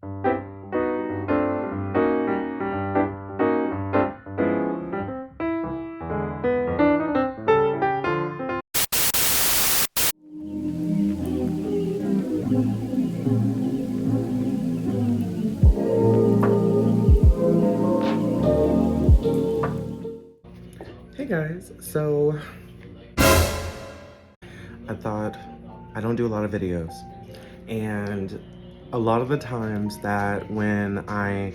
Hey guys, so I thought I don't do a lot of videos, and a lot of the times that when I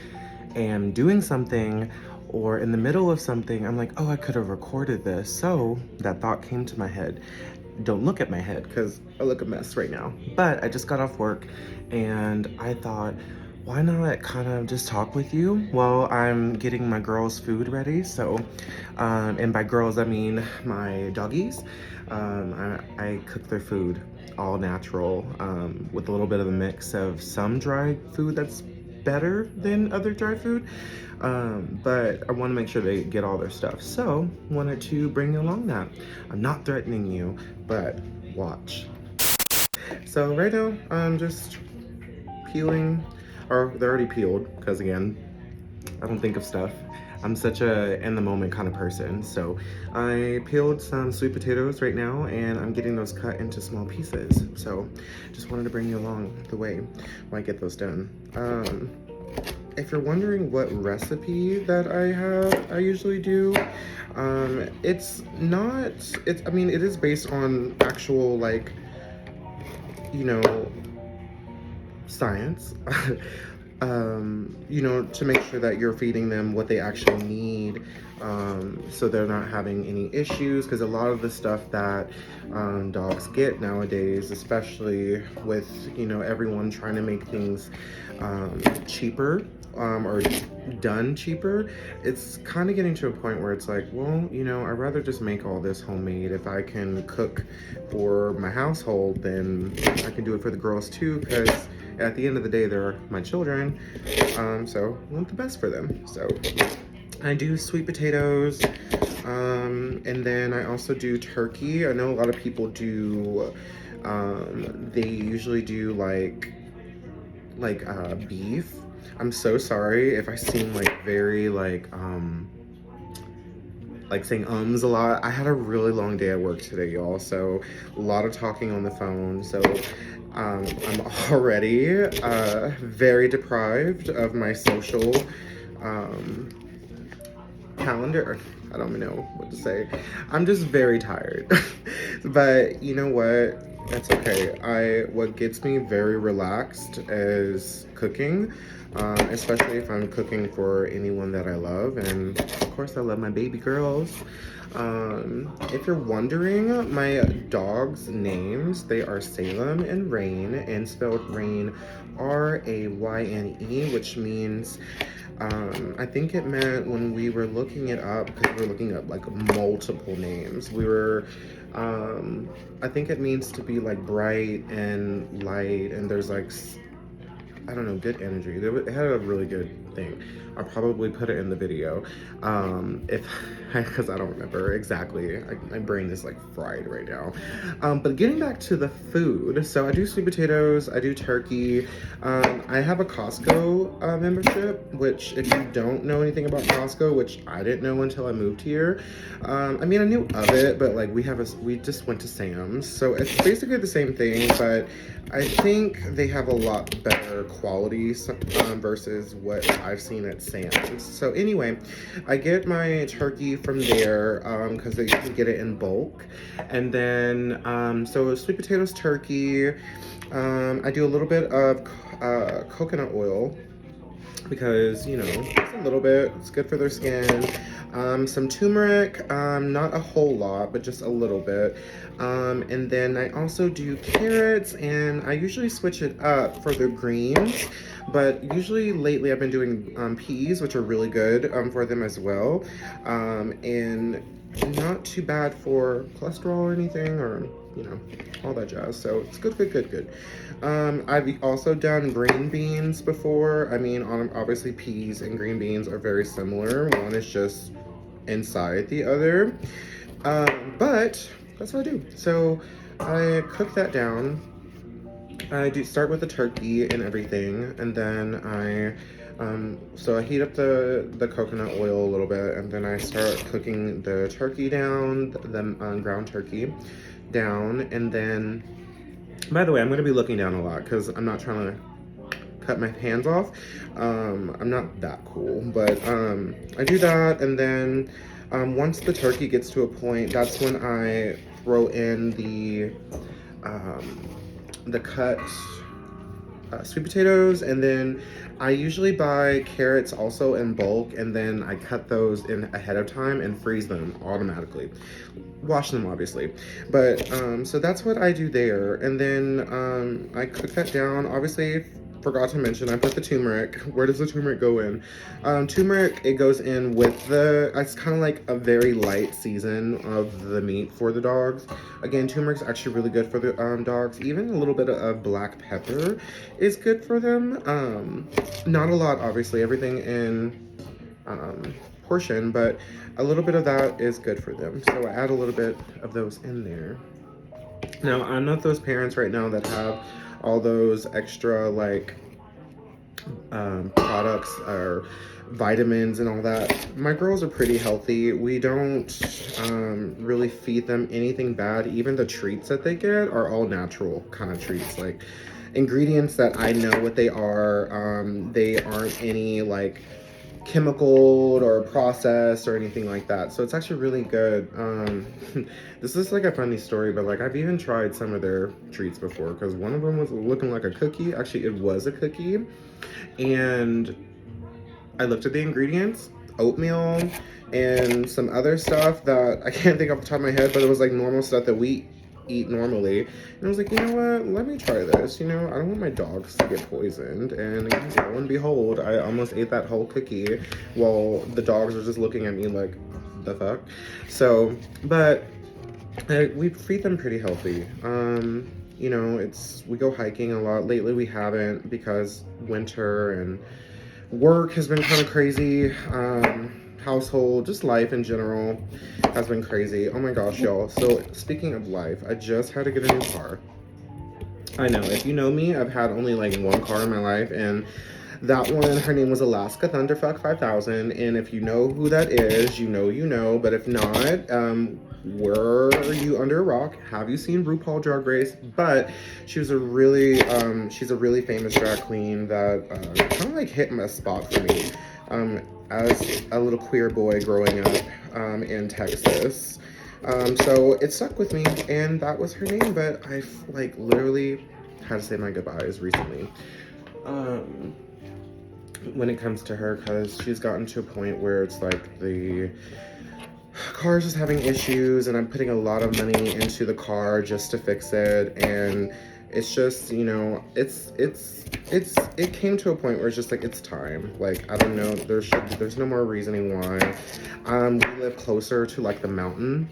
am doing something or in the middle of something, I'm like, oh, I could have recorded this. So that thought came to my head. Don't look at my head because I look a mess right now. But I just got off work and I thought, why not kind of just talk with you while I'm getting my girls' food ready? So, and by girls, I mean my doggies. I cook their food all natural with a little bit of a mix of some dry food that's better than other dry food. But I want to make sure they get all their stuff. So, wanted to bring you along that. I'm not threatening you, but watch. So right now, I'm just peeling, or they're already peeled, because again, I don't think of stuff. I'm such a in the moment kind of person. So I peeled some sweet potatoes right now and I'm getting those cut into small pieces. So just wanted to bring you along the way while I get those done. If you're wondering what recipe that I have, I usually do, it's not, I mean, it is based on actual, like, you know, science. To make sure that you're feeding them what they actually need, so they're not having any issues, because a lot of the stuff that dogs get nowadays, especially with, everyone trying to make things cheaper, or done cheaper, it's kind of getting to a point where it's like, well, I'd rather just make all this homemade. If I can cook for my household, then I can do it for the girls too, because at the end of the day, they're my children, so I want the best for them. So I do sweet potatoes, and then I also do turkey. I know a lot of people do, they usually do like beef. I'm so sorry if I seem like very like saying a lot. I had a really long day at work today, y'all, so a lot of talking on the phone. So I'm already very deprived of my social calendar. I don't even know what to say. I'm just very tired. But you know what? That's okay. What gets me very relaxed is cooking, especially if I'm cooking for anyone that I love, and of course I love my baby girls. If you're wondering, my dogs' names, they are Salem and Rain, and spelled Rain Rayne, which means, I think it meant when we were looking it up, because we were looking up like multiple names, I think it means to be like bright and light, and there's like, I don't know, good energy. It had a really good thing. I'll probably put it in the video, because I don't remember exactly. My brain is like fried right now. But getting back to the food, so I do sweet potatoes, I do turkey. I have a Costco membership, which if you don't know anything about Costco, which I didn't know until I moved here. I mean, I knew of it, but like we just went to Sam's. So it's basically the same thing, but I think they have a lot better quality versus what I've seen at Sam's. So anyway, I get my turkey from there because they can get it in bulk. And then, so sweet potatoes, turkey. I do a little bit of coconut oil because, just a little bit. It's good for their skin. Some turmeric, not a whole lot, but just a little bit. And then I also do carrots, and I usually switch it up for the greens, but usually lately I've been doing peas, which are really good for them as well, and not too bad for cholesterol or anything, or all that jazz. So it's good. I've also done green beans before. I mean, obviously peas and green beans are very similar. One is just inside the other, but that's what I do. So I cook that down, I do start with the turkey and everything, and then so I heat up the coconut oil a little bit, and then I start cooking the turkey down, the ground turkey down, and then, by the way, I'm going to be looking down a lot because I'm not trying to cut my hands off. I'm not that cool, but I do that, and then once the turkey gets to a point, that's when I throw in the cut sweet potatoes, and then I usually buy carrots also in bulk, and then I cut those in ahead of time and freeze them automatically. Wash them obviously, but so that's what I do there, and then I cook that down. Obviously, forgot to mention, I put the turmeric. Where does the turmeric go in? Turmeric, it goes in with it's kind of like a very light season of the meat for the dogs. Again, turmeric's actually really good for the dogs. Even a little bit of black pepper is good for them. Not a lot, obviously, everything in portion, but a little bit of that is good for them. So I add a little bit of those in there. Now, I'm not those parents right now that have all those extra like products or vitamins and all that. My girls are pretty healthy. We don't really feed them anything bad. Even the treats that they get are all natural kind of treats, like ingredients that I know what they are. They aren't any like chemical or processed or anything like that, so it's actually really good. This is like a funny story, but like I've even tried some of their treats before, because one of them was looking like a cookie. Actually, it was a cookie, and I looked at the ingredients: oatmeal and some other stuff that I can't think off the top of my head, but it was like normal stuff that we eat normally. And I was like, you know what, let me try this. You know, I don't want my dogs to get poisoned. And lo and behold, I almost ate that whole cookie while the dogs were just looking at me like, the fuck. So, but we feed them pretty healthy. You know, we go hiking a lot. Lately we haven't, because winter and work has been kind of crazy. Household, just life in general has been crazy. Oh my gosh, y'all. So speaking of life, I just had to get a new car. I know, if you know me, I've had only like one car in my life, and that one, her name was Alaska Thunderfuck 5000, and if you know who that is, you know, but if not, were you under a rock? Have you seen RuPaul Drag Race? But she was she's a really famous drag queen that kind of like hit my spot for me as a little queer boy growing up in Texas. So it stuck with me, and that was her name, but I've like literally had to say my goodbyes recently when it comes to her, because she's gotten to a point where it's like the car's just having issues, and I'm putting a lot of money into the car just to fix it, and it's just, you know, it came to a point where it's just like, it's time. Like, I don't know, there's no more reasoning why. We live closer to like the mountain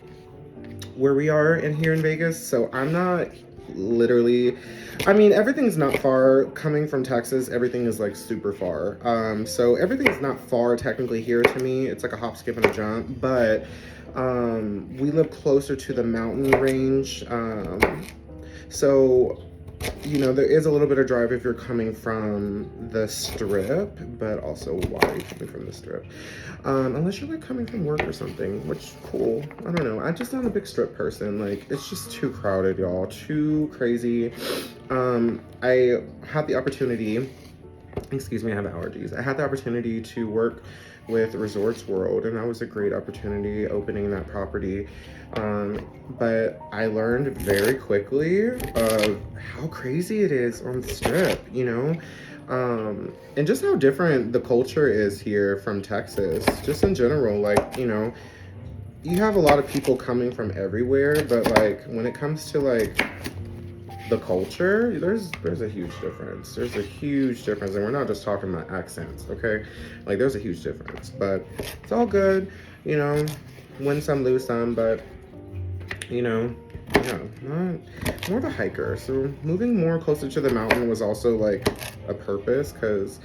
where we are here in Vegas, so I'm not literally, I mean, everything's not far. Coming from Texas, everything is like super far. So everything's not far technically here to me. It's like a hop, skip, and a jump, but we live closer to the mountain range. So, you know, there is a little bit of drive if you're coming from the strip, but also why are you coming from the strip? Unless you're like coming from work or something, which cool. I don't know. I'm just not a big strip person. Like, it's just too crowded, y'all. Too crazy. I had the opportunity, excuse me, I have allergies. I had the opportunity to work with Resorts World, and that was a great opportunity opening that property. But I learned very quickly of how crazy it is on the strip, you know? And just how different the culture is here from Texas, just in general. Like, you know, you have a lot of people coming from everywhere, but like when it comes to like the culture, there's a huge difference. There's a huge difference, and we're not just talking about accents, okay? Like, there's a huge difference, but it's all good, you know, win some, lose some, but, you know, yeah, more of a hiker. So moving more closer to the mountain was also like a purpose, because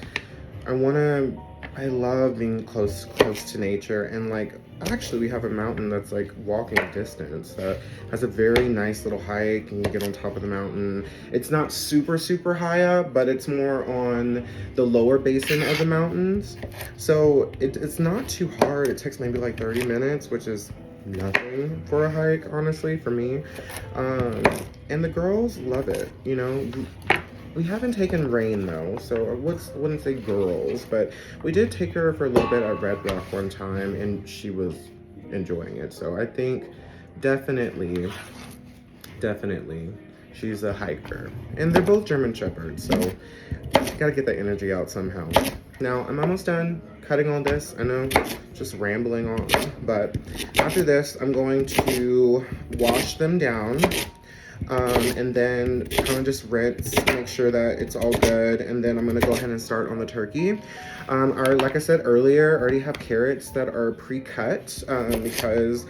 I love being close to nature, and like actually, we have a mountain that's like walking distance that has a very nice little hike, and you get on top of the mountain. It's not super, super high up, but it's more on the lower basin of the mountains. So it's not too hard. It takes maybe like 30 minutes, which is nothing for a hike, honestly, for me. And the girls love it, you know. We haven't taken Rain though, so I wouldn't say girls, but we did take her for a little bit at Red Rock one time, and she was enjoying it. So I think definitely, she's a hiker. And they're both German Shepherds, so gotta get that energy out somehow. Now, I'm almost done cutting all this. I know, just rambling on, but after this, I'm going to wash them down. And then kind of just rinse, make sure that it's all good, and then I'm gonna go ahead and start on the turkey. Like I said earlier, I already have carrots that are pre-cut because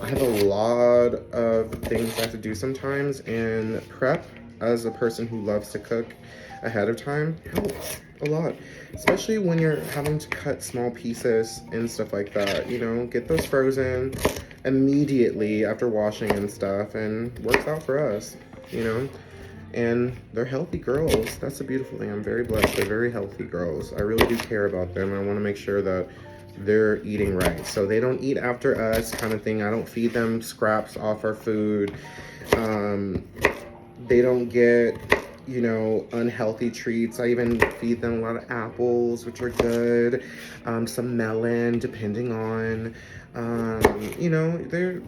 I have a lot of things I have to do sometimes, and prep as a person who loves to cook ahead of time helps a lot, especially when you're having to cut small pieces and stuff like that. You know, get those frozen immediately after washing and stuff, and works out for us, you know. And they're healthy girls. That's the beautiful thing. I'm very blessed. They're very healthy girls. I really do care about them. I want to make sure that they're eating right, so they don't eat after us kind of thing. I don't feed them scraps off our food. They don't get, you know, unhealthy treats. I even feed them a lot of apples, which are good, some melon, depending on, you know, they're,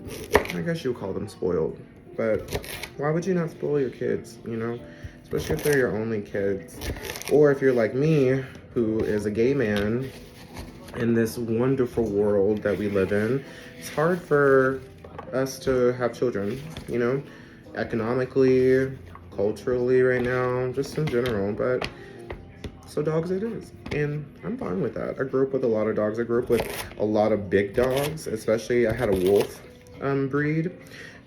I guess you'll call them spoiled, but why would you not spoil your kids, you know, especially if they're your only kids, or if you're like me, who is a gay man in this wonderful world that we live in. It's hard for us to have children, you know, economically, culturally right now, just in general, but so dogs it is, and I'm fine with that. I grew up with a lot of dogs. I grew up with a lot of big dogs, especially I had a wolf breed,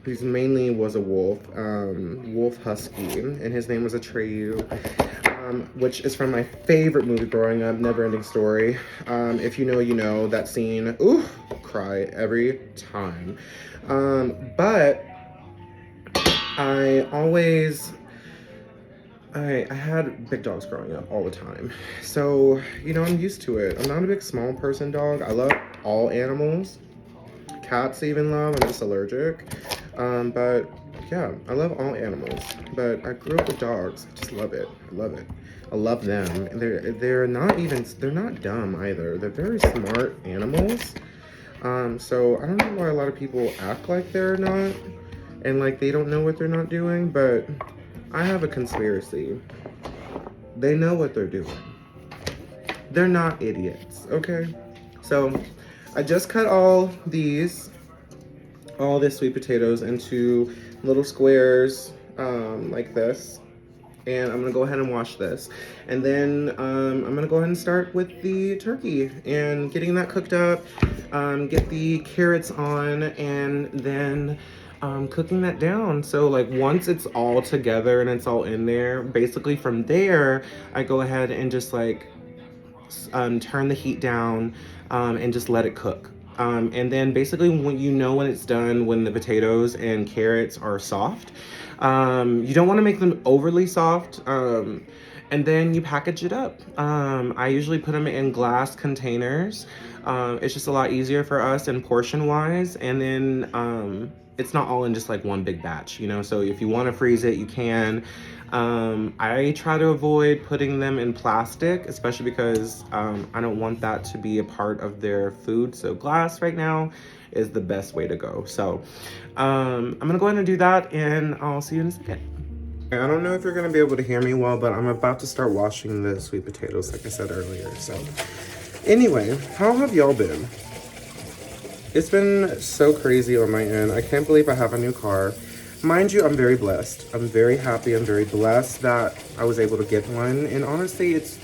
whose mainly was a wolf, wolf husky, and his name was Atreyu, which is from my favorite movie growing up, Never-Ending Story. If you know, you know, that scene, ooh, cry every time. But I had big dogs growing up all the time. So, you know, I'm used to it. I'm not a big small person dog. I love all animals. Cats I even love. I'm just allergic. But yeah, I love all animals. But I grew up with dogs. I just love it. I love it. I love them. They're not dumb either. They're very smart animals. So I don't know why a lot of people act like they're not, and like they don't know what they're not doing, but I have a conspiracy. They know what they're doing. They're not idiots, okay? So I just cut all this sweet potatoes into little squares like this. And I'm gonna go ahead and wash this. And then I'm gonna go ahead and start with the turkey and getting that cooked up, get the carrots on, and then cooking that down. So like once it's all together and it's all in there, basically from there, I go ahead and just like turn the heat down and just let it cook. And then basically when it's done, when the potatoes and carrots are soft, you don't want to make them overly soft, and then you package it up. I usually put them in glass containers. It's just a lot easier for us and portion wise, and then it's not all in just like one big batch, you know, so if you want to freeze it, you can. I try to avoid putting them in plastic, especially because I don't want that to be a part of their food. So glass right now is the best way to go. So I'm gonna go ahead and do that, and I'll see you in a second. I don't know if you're gonna be able to hear me well, but I'm about to start washing the sweet potatoes like I said earlier. So anyway, how have y'all been? It's been so crazy on my end. I can't believe I have a new car. Mind you, I'm very blessed. I'm very happy. I'm very blessed that I was able to get one. And honestly, it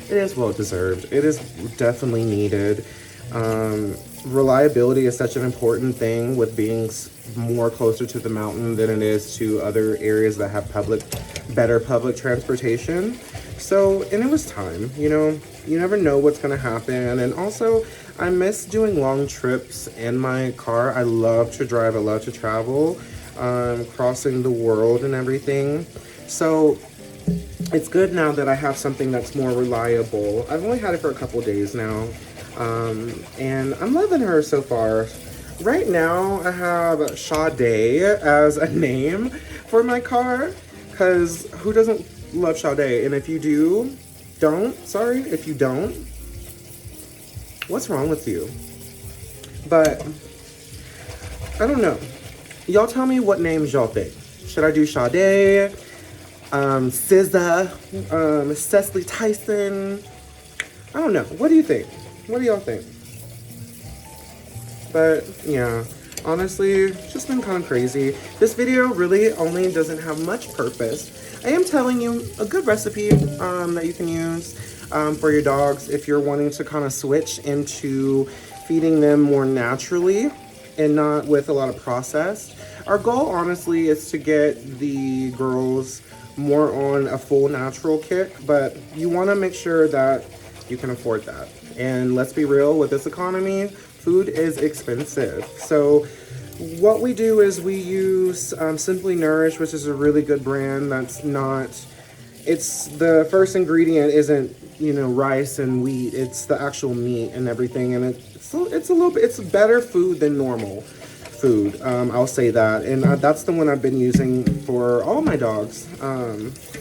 is well deserved. It is definitely needed. Reliability is such an important thing with being more closer to the mountain than it is to other areas that have better public transportation. So, and it was time, you know, you never know what's gonna happen. And also, I miss doing long trips in my car. I love to drive, I love to travel, crossing the world and everything. So, it's good now that I have something that's more reliable. I've only had it for a couple days now, and I'm loving her so far. Right now, I have Sade as a name for my car, because who doesn't love Sade? And if you do, sorry, if you don't, what's wrong with you? But, I don't know. Y'all tell me what names y'all think. Should I do Sade, SZA, Cecily Tyson? I don't know. What do you think? What do y'all think? But yeah, honestly, it's just been kind of crazy. This video really only doesn't have much purpose. I am telling you a good recipe that you can use for your dogs if you're wanting to kind of switch into feeding them more naturally and not with a lot of processed. Our goal, honestly, is to get the girls more on a full natural kick, but you want to make sure that you can afford that. And let's be real, with this economy, food is expensive. So what we do is we use Simply Nourish, which is a really good brand. That's not, it's the first ingredient isn't, you know, rice and wheat. It's the actual meat and everything. And it's a little bit, it's better food than normal food. I'll say that. And that's the one I've been using for all my dogs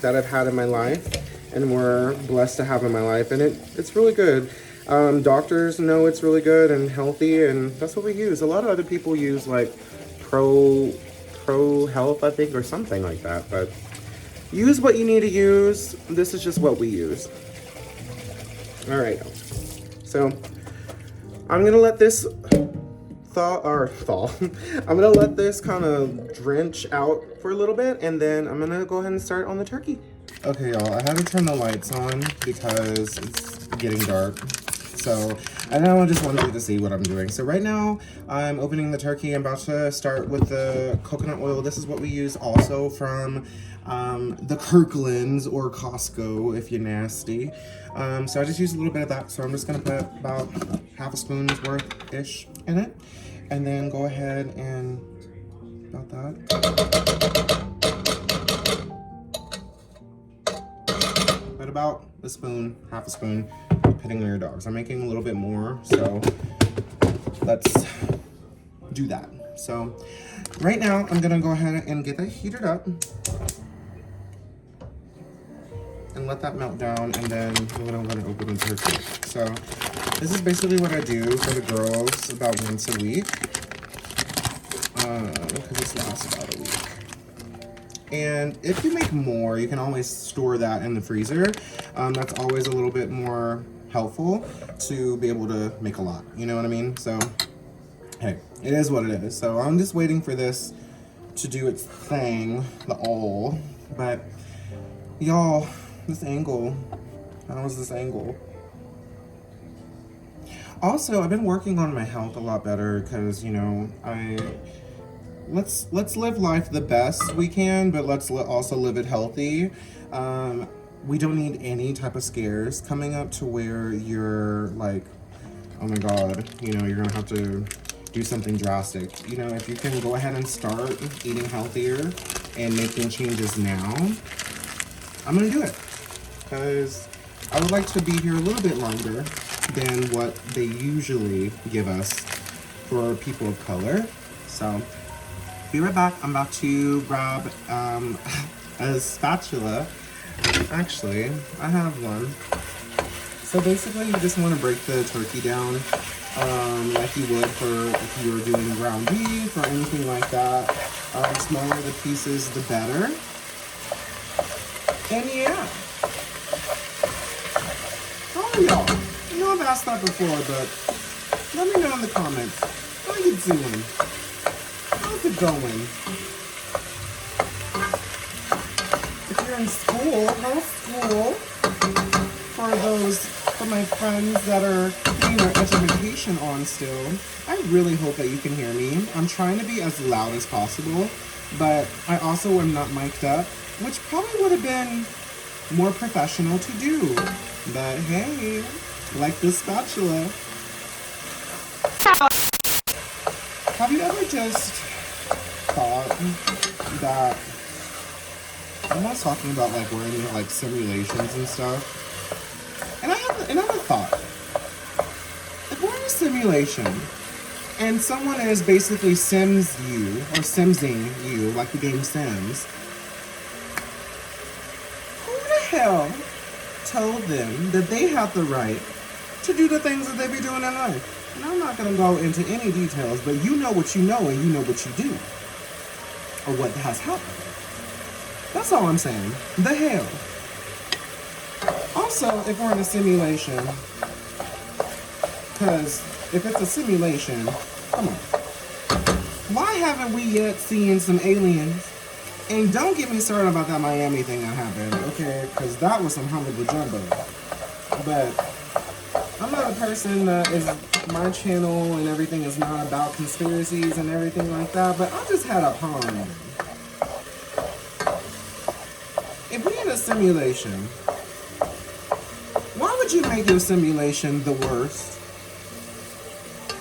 that I've had in my life and we're blessed to have in my life. And it's really good. Doctors know it's really good and healthy, and that's what we use. A lot of other people use like Pro Health, I think, or something like that. But use what you need to use. This is just what we use. All right. So I'm gonna let this thaw. I'm gonna let this kind of drench out for a little bit, and then I'm gonna go ahead and start on the turkey. Okay, y'all. I had to turn the lights on because it's getting dark. So I now just wanted you to see what I'm doing. So right now I'm opening the turkey. I'm about to start with the coconut oil. This is what we use also from the Kirkland's or Costco if you're nasty. So I just use a little bit of that. So I'm just gonna put about half a spoon's worth-ish in it. And then go ahead and about that. Put about a spoon, half a spoon, depending on your dogs. I'm making a little bit more, so let's do that. So right now I'm gonna go ahead and get that heated up and let that melt down, and then I'm gonna open the turkey. So this is basically what I do for the girls about once a week, because this lasts about a week. And if you make more, you can always store that in the freezer. That's always a little bit more helpful to be able to make a lot, you know what I mean? So, hey, it is what it is. So I'm just waiting for this to do its thing, the oil. But y'all, this angle, how is this angle? Also, I've been working on my health a lot better because, you know, let's live life the best we can, but let's also live it healthy. We don't need any type of scares coming up to where you're like, oh my God, you know, you're gonna have to do something drastic. You know, if you can go ahead and start eating healthier and making changes now, I'm gonna do it. Because I would like to be here a little bit longer than what they usually give us for people of color. So, be right back. I'm about to grab a spatula. Actually, I have one. So basically, you just want to break the turkey down like you would for if you were doing ground beef or anything like that. The smaller the pieces, the better. And yeah. Oh, y'all. I know I've asked that before, but let me know in the comments. How you doing? How's it going? If you're in school, how's school? For my friends that are getting their education on still, I really hope that you can hear me. I'm trying to be as loud as possible, but I also am not mic'd up, which probably would have been more professional to do. But hey, like this spatula. Have you ever just thought that, I'm not talking about like we're in like simulations and stuff, and I have another thought. If we're in a simulation and someone is basically Sims you, or Simsing you, like the game Sims, who the hell told them that they have the right to do the things that they be doing in life? And I'm not going to go into any details, but you know what you know and you know what you do. Or what has happened. That's all I'm saying. The hell. Also, if we're in a simulation, because if it's a simulation, come on. Why haven't we yet seen some aliens? And don't get me started about that Miami thing that happened, okay? Because that was some humble jumbo. But I'm not a person that is, my channel and everything is not about conspiracies and everything like that, but I just had a ponder. If we're in a simulation, why would you make your simulation the worst?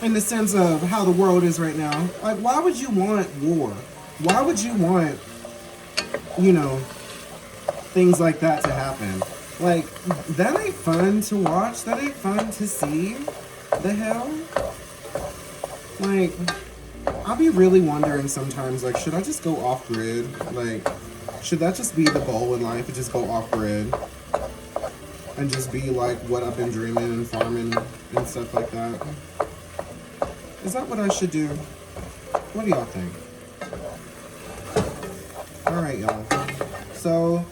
In the sense of how the world is right now. Like, why would you want war? Why would you want, you know, things like that to happen? Like, that ain't fun to watch. That ain't fun to see. The hell? Like, I'll be really wondering sometimes, like, should I just go off-grid? Like, should that just be the goal in life? To just go off-grid? And just be, like, what I've been dreaming and farming and stuff like that? Is that what I should do? What do y'all think? Alright, y'all. So,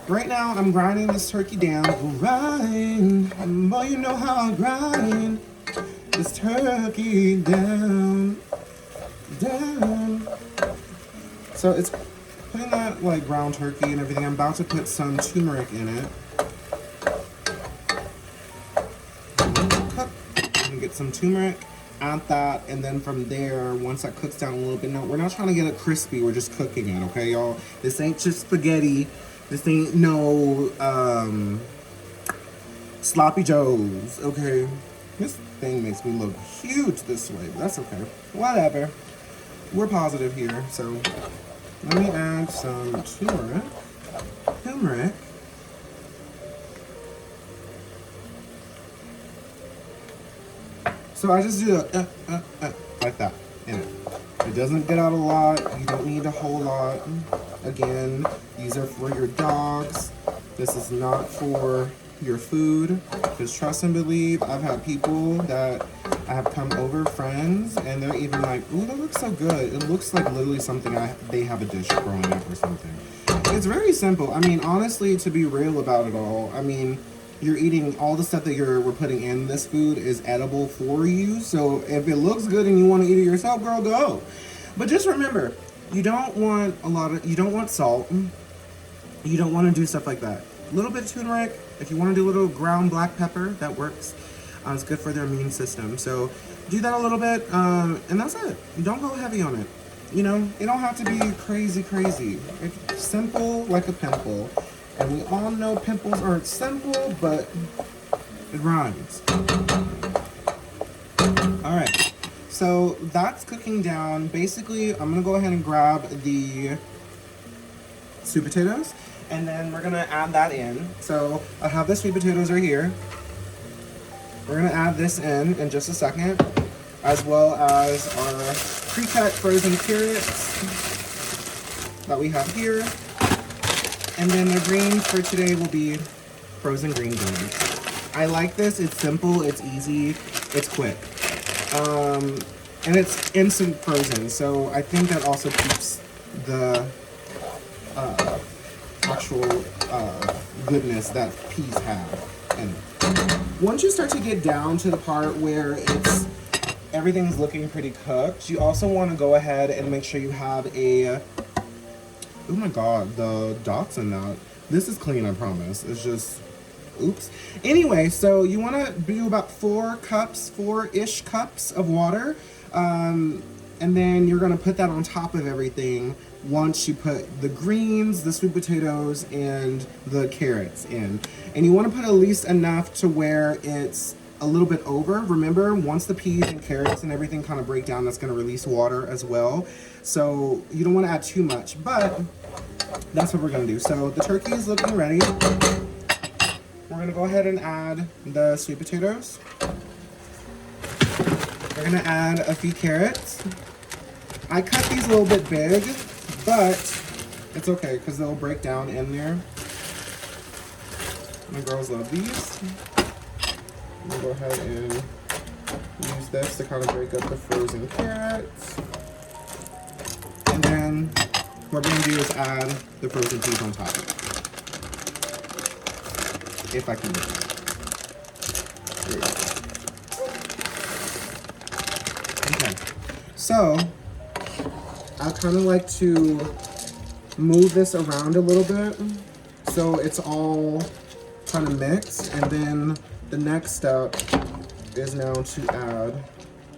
right now, I'm grinding this turkey down. Grind. Boy, you know how I grind. This turkey down. Down. So, it's putting that, like, ground turkey and everything. I'm about to put some turmeric in it. I'm gonna get some turmeric. Add that, and then from there, once that cooks down a little bit, no, we're not trying to get it crispy, we're just cooking it, okay, y'all? This ain't just spaghetti. This ain't no, sloppy joes, okay? This thing makes me look huge this way, but that's okay. Whatever. We're positive here, so let me add some turmeric. So I just do like that in it. It doesn't get out a lot. You don't need a whole lot. Again, these are for your dogs. This is not for your food. Because trust and believe, I've had people that I have come over, friends, and they're even like, ooh, that looks so good. It looks like literally something they have a dish growing up or something. It's very simple. I mean, honestly, to be real about it all, I mean, you're eating all the stuff that we're putting in this food is edible for you. So if it looks good and you want to eat it yourself, girl, go. But just remember, you don't want you don't want salt. You don't want to do stuff like that. A little bit of turmeric. If you want to do a little ground black pepper, that works. It's good for their immune system. So do that a little bit, and that's it. Don't go heavy on it. You know, it don't have to be crazy. It's simple like a pimple. And we all know pimples aren't simple, but it rhymes. Alright, so that's cooking down. Basically, I'm going to go ahead and grab the sweet potatoes, and then we're going to add that in. So I have the sweet potatoes right here. We're going to add this in just a second, as well as our pre-cut frozen carrots that we have here. And then the greens for today will be frozen green beans. I like this. It's simple. It's easy. It's quick. And it's instant frozen. So I think that also keeps the actual goodness that peas have in it. Once you start to get down to the part where everything's looking pretty cooked, you also want to go ahead and make sure you have a... Oh my god, the dots in that. This is clean, I promise. It's just, oops. Anyway, so you want to do about 4-ish cups of water. And then you're going to put that on top of everything once you put the greens, the sweet potatoes, and the carrots in. And you want to put at least enough to where it's a little bit over. Remember, once the peas and carrots and everything kind of break down, that's going to release water as well. So you don't want to add too much, but that's what we're going to do. So the turkey is looking ready. We're going to go ahead and add the sweet potatoes. We're going to add a few carrots. I cut these a little bit big, but it's okay because they'll break down in there. My girls love these. I'm gonna go ahead and use this to kind of break up the frozen carrots. And then what we're gonna do is add the frozen peas on top of it. If I can get it. There we go. Okay. So I kind of like to move this around a little bit so it's all kind of mixed, and then the next step is now to add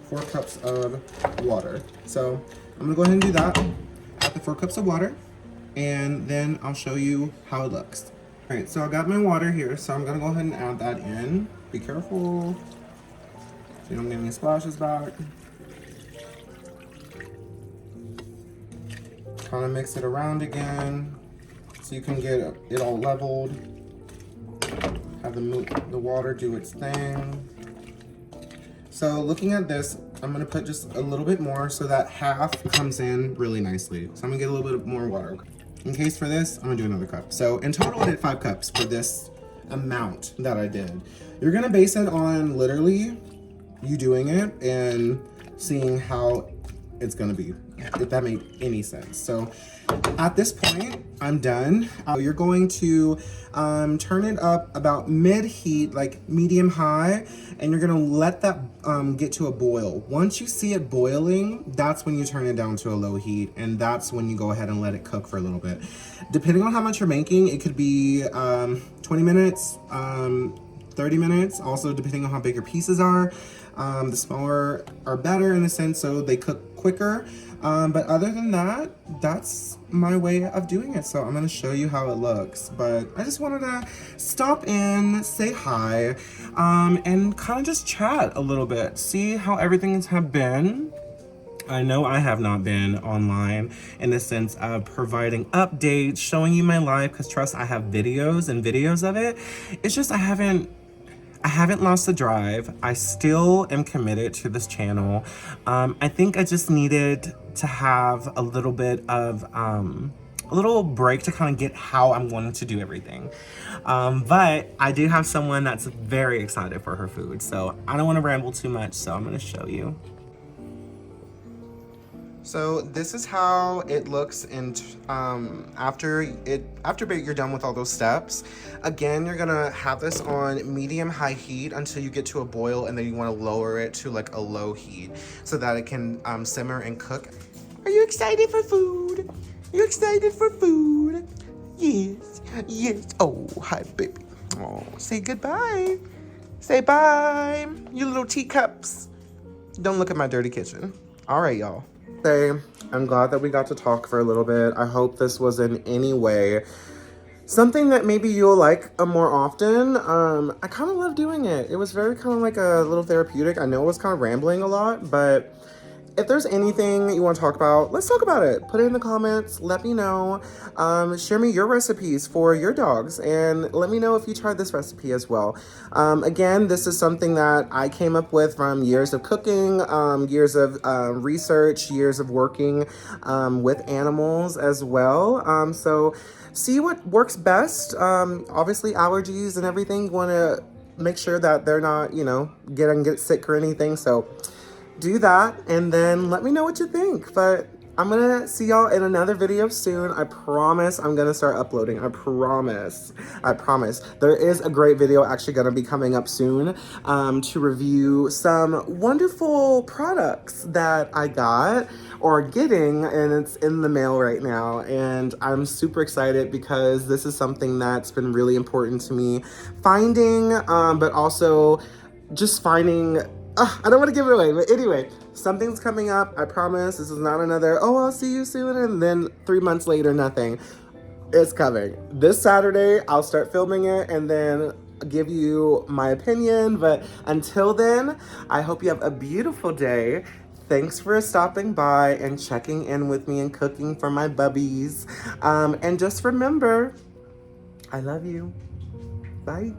4 cups of water. So I'm gonna go ahead and do that. Add the 4 cups of water, and then I'll show you how it looks. All right, so I got my water here, so I'm gonna go ahead and add that in. Be careful so you don't get any splashes back. Kind of mix it around again so you can get it all leveled. Have the water do its thing. So looking at this, I'm gonna put just a little bit more so that half comes in really nicely. So I'm gonna get a little bit more water. In case for this, I'm gonna do another cup. So in total, I did 5 cups for this amount that I did. You're gonna base it on literally you doing it and seeing how it's gonna be, if that made any sense. So at this point, I'm done. You're going to turn it up about mid-heat, like medium-high, and you're gonna let that get to a boil. Once you see it boiling, that's when you turn it down to a low heat, and that's when you go ahead and let it cook for a little bit. Depending on how much you're making, it could be 20 minutes, 30 minutes, also depending on how big your pieces are. The smaller are better in a sense, so they cook quicker. But other than that, that's my way of doing it. So I'm gonna show you how it looks. But I just wanted to stop in, say hi, and kind of just chat a little bit, see how everything's have been. I know I have not been online in the sense of providing updates, showing you my life, because trust, I have videos and videos of it. It's just I haven't lost the drive. I still am committed to this channel. I think I just needed to have a little bit of a little break to kind of get how I'm wanting to do everything. But I do have someone that's very excited for her food, so I don't want to ramble too much, so I'm going to show you. So this is how it looks after you're done with all those steps. Again, you're gonna have this on medium-high heat until you get to a boil, and then you want to lower it to like a low heat so that it can simmer and cook. Are you excited for food? You excited for food? Yes, yes. Oh, hi, baby. Oh, say goodbye. Say bye, you little teacups. Don't look at my dirty kitchen. All right, y'all. I'm glad that we got to talk for a little bit. I hope this was in any way something that maybe you'll like more often. I kind of love doing it. It was very kind of like a little therapeutic. I know it was kind of rambling a lot, but if there's anything you want to talk about, let's talk about it. Put it in the comments. Let me know. Share me your recipes for your dogs, and let me know if you tried this recipe as well. Again, this is something that I came up with from years of cooking, years of research, years of working with animals as well. So see what works best. Obviously, allergies and everything, you want to make sure that they're not, get sick or anything. So do that, and then let me know what you think. But I'm gonna see y'all in another video soon. I promise I'm gonna start uploading. I promise. There is a great video actually gonna be coming up soon to review some wonderful products that I got or getting, and it's in the mail right now. And I'm super excited because this is something that's been really important to me finding, but also just finding I don't want to give it away, but anyway, something's coming up. I promise. This is not another, oh, I'll see you soon, and then 3 months later, nothing. It's coming. This Saturday, I'll start filming it and then give you my opinion. But until then, I hope you have a beautiful day. Thanks for stopping by and checking in with me and cooking for my bubbies. And just remember, I love you. Bye.